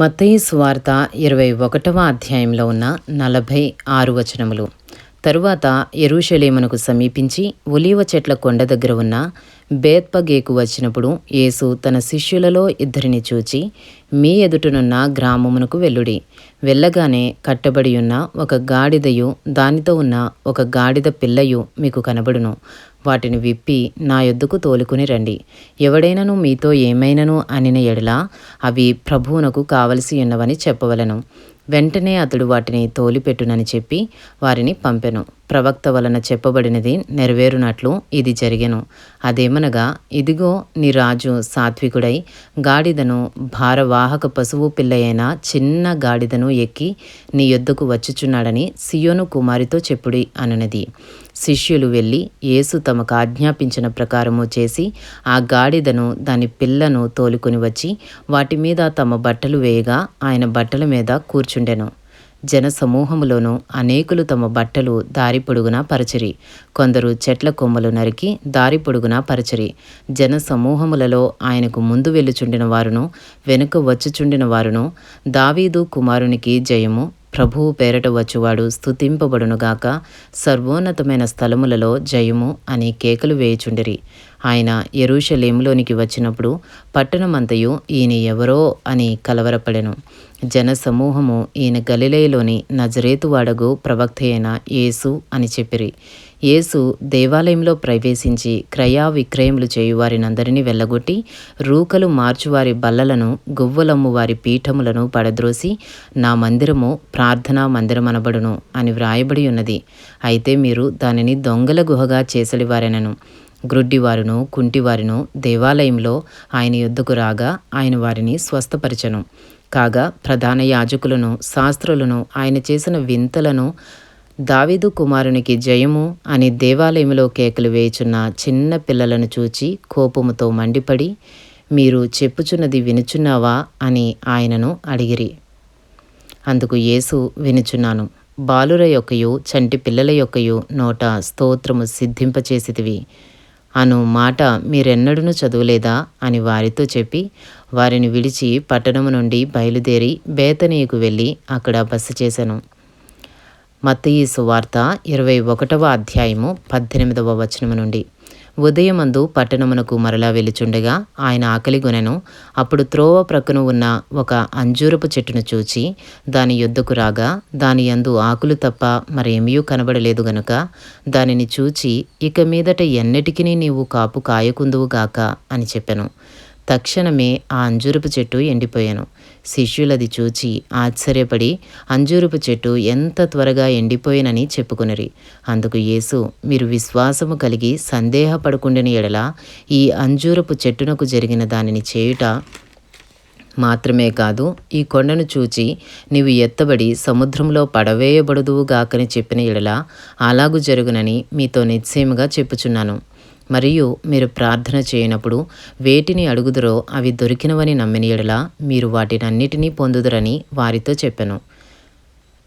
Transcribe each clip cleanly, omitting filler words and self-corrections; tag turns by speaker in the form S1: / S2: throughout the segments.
S1: మత్తయి సువార్త 21వ అధ్యాయంలో ఉన్న 46 వచనములు. తరువాత యెరూషలేమునకు సమీపించి ఒలీవ చెట్ల కొండ దగ్గర ఉన్న బేత్పగేకు వచ్చినప్పుడు యేసు తన శిష్యులలో ఇద్దరిని చూచి, మీ ఎదుటనున్న గ్రామమునకు వెళ్ళుడి. వెళ్ళగానే కట్టబడి ఉన్న ఒక గాడిదయు దానితో ఉన్న ఒక గాడిద పిల్లయు మీకు కనబడును. వాటిని విప్పి నా యొద్దకు తోలుకుని రండి. ఎవడైనను మీతో ఏమైనను అనిన ఎడల అవి ప్రభువునకు కావలసి ఉన్నవని చెప్పవలెను. వెంటనే అతడు వాటిని తోలిపెట్టునని చెప్పి వారిని పంపెను. ప్రవక్త వలన చెప్పబడినది నెరవేరునట్లు ఇది జరిగెను. అదేమనగా, ఇదిగో నీ రాజు సాత్వికుడై గాడిదను, భారవాహక పశువు పిల్ల అయిన చిన్న గాడిదను ఎక్కి నీ యొద్దకు వచ్చుచున్నాడని సియోను కుమారితో చెప్పుడి అనునది. శిష్యులు వెళ్ళి యేసు తమకు ఆజ్ఞాపించిన ప్రకారము చేసి ఆ గాడిదను దాని పిల్లను తోలుకొని వచ్చి వాటి మీద తమ బట్టలు వేయగా ఆయన బట్టల మీద కూర్చుండెను. జన సమూహములోనూ అనేకులు తమ బట్టలు దారి పొడుగునా పరచిరి. కొందరు చెట్ల కొమ్మలు నరికి దారి పొడుగునా పరచిరి. జన సమూహములలో ఆయనకు ముందు వెళ్ళుచుండిన వారును వెనుక వచ్చుచుండిన వారును, దావీదు కుమారునికి జయము, ప్రభువు పేరట వచ్చువాడు స్తుతింపబడునుగాక, సర్వోన్నతమైన స్థలములలో జయము అని కేకలు వేయుచుండిరి. ఆయన యెరూషలేములోనికి వచ్చినప్పుడు పట్టణమంతయు ఈయన ఎవరో అని కలవరపడెను. జన సమూహము ఈయన గలిలయలోని నజరేతు వాడగు ప్రవక్త అయిన యేసు అని చెప్పిరి. యేసు దేవాలయంలో ప్రవేశించి క్రయ విక్రయములు చేయువారినందరినీ వెళ్ళగొట్టి రూకలు మార్చువారి బల్లలను, గువ్వలమ్ము వారి పీఠములను పడద్రోసి నా మందిరము ప్రార్థనా మందిరమనబడును అని వ్రాయబడి ఉన్నది. అయితే మీరు దానిని దొంగల గుహగా చేసెడివారెనను. గ్రుడ్డివారును కుంటివారును దేవాలయంలో ఆయన యొద్దకు రాగా ఆయన వారిని స్వస్థపరచెను. కాగా ప్రధాన యాజకులను శాస్త్రులను ఆయన చేసిన వింతలను, దావీదు కుమారునికి జయము అని దేవాలయంలో కేకలు వేయుచున్న చిన్న పిల్లలను చూచి కోపముతో మండిపడి, మీరు చెప్పుచున్నది వినుచున్నావా అని ఆయనను అడిగిరి. అందుకు యేసు, వినుచున్నాను. బాలుర యొక్కయు చంటి పిల్లల యొక్కయు నోట స్తోత్రము సిద్ధింపచేసితివి అను మాట మీరెన్నడూనూ చదువులేదా అని వారితో చెప్పి వారిని విడిచి పట్టణము నుండి బయలుదేరి బేతనీయుకు వెళ్ళి అక్కడ బస చేశాను. మత్తయి సువార్త 21వ అధ్యాయము 18వ వచనము నుండి. ఉదయమందు పట్టణమునకు మరలా వెలుచుండగా ఆయన ఆకలిగొనెను. అప్పుడు త్రోవ ప్రక్కన ఉన్న ఒక అంజూరపు చెట్టును చూచి దాని యొద్దకు రాగా దాని యందు ఆకులు తప్ప మరేమీ కనబడలేదు గనుక దానిని చూచి, ఇక మీదట ఎన్నటికినీ నీవు కాపు కాయకుందువుగాక అని చెప్పెను. తక్షణమే ఆ అంజూరపు చెట్టు ఎండిపోయాను. శిష్యులది చూచి ఆశ్చర్యపడి అంజూరపు చెట్టు ఎంత త్వరగా ఎండిపోయినని చెప్పుకొనిరి. అందుకు యేసు, మీరు విశ్వాసము కలిగి సందేహపడకుండిన ఎడల ఈ అంజూరపు చెట్టునకు జరిగిన దానిని చేయుట మాత్రమే కాదు, ఈ కొండను చూచి నీవు ఎత్తబడి సముద్రంలో పడవేయబడుదువుగాకని చెప్పిన ఎడల అలాగు జరుగునని మీతో నిశ్చయముగా చెప్పుచున్నాను. మరియు మీరు ప్రార్థన చేయనప్పుడు వేటిని అడుగుదురో అవి దొరికినవని నమ్మిన ఎడల మీరు వాటినన్నిటినీ పొందుదురని వారితో చెప్పెను.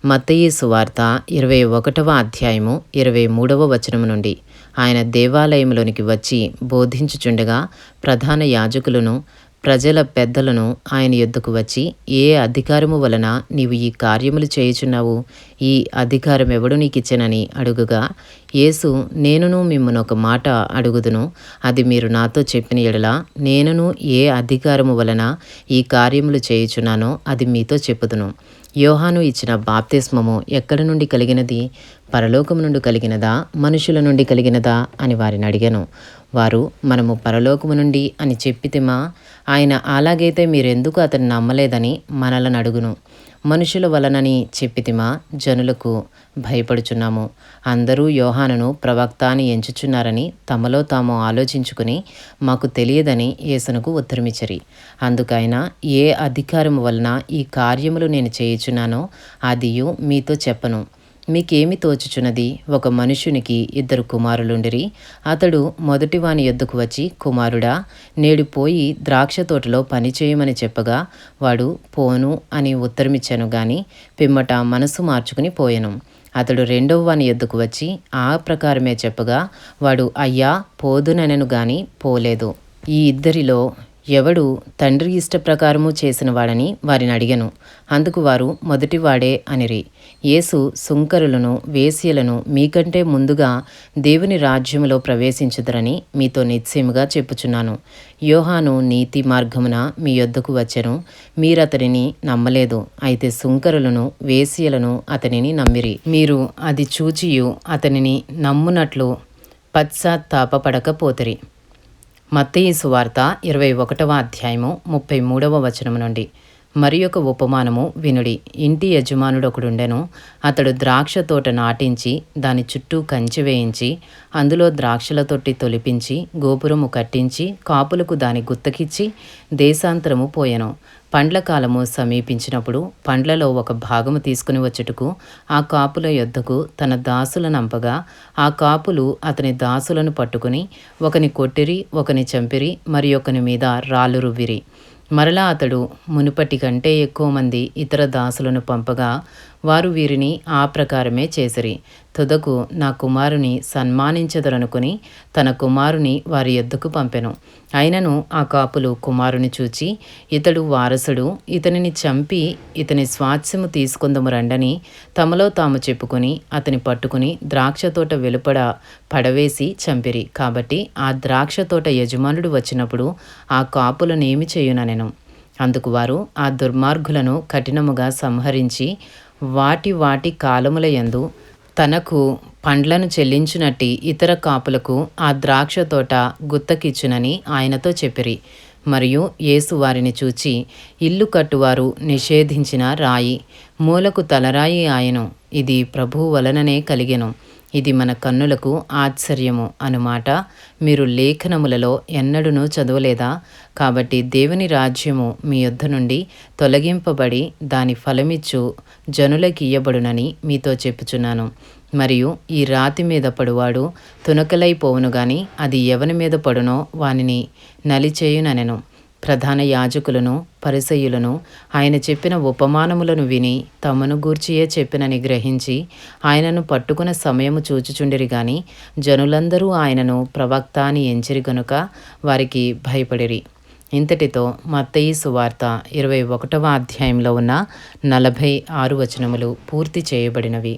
S1: మత్తయి సువార్త 21వ అధ్యాయము 23వ వచనము నుండి. ఆయన దేవాలయంలోనికి వచ్చి బోధించుచుండగా ప్రధాన యాజకులను ప్రజల పెద్దలను ఆయన యొద్దకు వచ్చి, ఏ అధికారము వలన నీవు ఈ కార్యములు చేయుచున్నావు? ఈ అధికారం ఎవడు నీకిచ్చెనని అడుగుగా యేసు, నేనును మిమ్మును ఒక మాట అడుగుదును, అది మీరు నాతో చెప్పిన ఎడల నేనును ఏ అధికారము వలన ఈ కార్యములు చేయుచున్నానో అది మీతో చెప్పుదును. యోహాను ఇచ్చిన బాప్తిస్మము ఎక్కడి నుండి కలిగినది? పరలోకము నుండి కలిగినదా, మనుషుల నుండి కలిగినదా అని వారిని అడిగాను. వారు, మనము పరలోకము నుండి అని చెప్పితిమా. ఆయన, అలాగైతే మీరెందుకు అతన్ని నమ్మలేదని మనలను అడుగును. మనుషుల వలనని చెప్పితిమా, జనులకు భయపడుచున్నాము. అందరూ యోహానును ప్రవక్త అని ఎంచుచున్నారని తమలో తాము ఆలోచించుకుని మాకు తెలియదని యేసునకు ఉత్తరమిచ్చరి. అందుకైనా ఏ అధికారము వలన ఈ కార్యములు నేను చేయుచున్నానో అదియు మీతో చెప్పను. మీకేమి తోచుచున్నది? ఒక మనుషునికి 2 కుమారులుండిరి. అతడు మొదటి వాని యొద్దకు వచ్చి, కుమారుడా, నేడు పోయి ద్రాక్ష తోటలో పని చేయమని చెప్పగా వాడు పోను అని ఉత్తరమిచ్చాను గాని పిమ్మట మనసు మార్చుకుని పోయెను. అతడు రెండవ వాని యొద్దకు వచ్చి ఆ ప్రకారమే చెప్పగా వాడు అయ్యా పోదునెనను గాని పోలేదు. ఈ ఇద్దరిలో ఎవడు తండ్రి ఇష్టప్రకారము చేసిన వాడని వారిని అడిగెను. అందుకు వారు మొదటివాడే అనిరి. యేసు సుంకరులను వేశ్యలను మీకంటే ముందుగా దేవుని రాజ్యములో ప్రవేశించుదరని మీతో నిశ్చయముగా చెప్పుచున్నాను. యోహాను నీతి మార్గమున మీ యొద్దకు వచ్చెను, మీరతనిని నమ్మలేదు. అయితే సుంకరులను వేశ్యలను అతనిని నమ్మిరి. మీరు అది చూచియు అతనిని నమ్మునట్లు పశ్చాత్తాపపడకపోతిరి. మత్తయి సువార్త 21వ అధ్యాయము 33వ వచనము నుండి. మరి ఒక ఉపమానము వినుడి. ఇంటి యజమానుడొకడుండెను. అతడు ద్రాక్ష తోట నాటించి దాని చుట్టూ కంచె వేయించి అందులో ద్రాక్షల తొట్టి తొలిపించి గోపురము కట్టించి కాపులకు దాని గుత్తకిచ్చి దేశాంతరము పోయెను. పండ్ల కాలము సమీపించినప్పుడు పండ్లలో ఒక భాగము తీసుకుని వచ్చుటకు ఆ కాపుల యొద్దకు తన దాసులనంపగా ఆ కాపులు అతని దాసులను పట్టుకుని ఒకని కొట్టిరి, ఒకని చంపిరి, మరి ఒకని మీద రాళ్ళు రువ్విరి. మరలా అతడు మునుపటి కంటే ఎక్కువ మంది ఇతర దాసులను పంపగా వారు వీరిని ఆ ప్రకారమే చేసిరి. తుదకు నా కుమారుని సన్మానించదరనుకుని తన కుమారుని వారి యొద్దకు పంపెను. అయినను ఆ కాపులు కుమారుని చూచి, ఇతడు వారసుడు, ఇతనిని చంపి ఇతని స్వాస్థ్యము తీసుకుందము రండని తమలో తాము చెప్పుకొని అతని పట్టుకుని ద్రాక్ష తోట వెలుపడ పడవేసి చంపిరి. కాబట్టి ఆ ద్రాక్ష తోట యజమానుడు వచ్చినప్పుడు ఆ కాపులనేమి చేయుననెను. అందుకు వారు ఆ దుర్మార్గులను కఠినముగా సంహరించి వాటి వాటి కాలముల యందు తనకు పండ్లను చెల్లించునట్టి ఇతర కాపులకు ఆ ద్రాక్ష తోట గుత్తకిచ్చునని ఆయనతో చెప్పిరి. మరియు యేసు వారిని చూచి, ఇల్లు కట్టువారు నిషేధించిన రాయి మూలకు తలరాయి ఆయను, ఇది ప్రభువు వలననే కలిగెను, ఇది మన కన్నులకు ఆశ్చర్యము అనుమాట మీరు లేఖనములలో ఎన్నడూనూ చదవలేదా? కాబట్టి దేవుని రాజ్యము మీ యొద్ద నుండి తొలగింపబడి దాని ఫలమిచ్చు జనులకియ్యబడునని మీతో చెప్పుచున్నాను. మరియు ఈ రాతి మీద పడువాడు తునకలైపోవును గాని అది ఎవని మీద పడునో వానిని నలిచేయుననెను. ప్రధాన యాజకులను పరిసయ్యులను ఆయన చెప్పిన ఉపమానములను విని తమను గూర్చియే చెప్పినని గ్రహించి ఆయనను పట్టుకున్న సమయము చూచుచుండిరి గాని జనులందరూ ఆయనను ప్రవక్త అని ఎంచిరి గనుక వారికి భయపడిరి. ఇంతటితో మత్తయి సువార్త 21వ అధ్యాయంలో ఉన్న 46 వచనములు పూర్తి చేయబడినవి.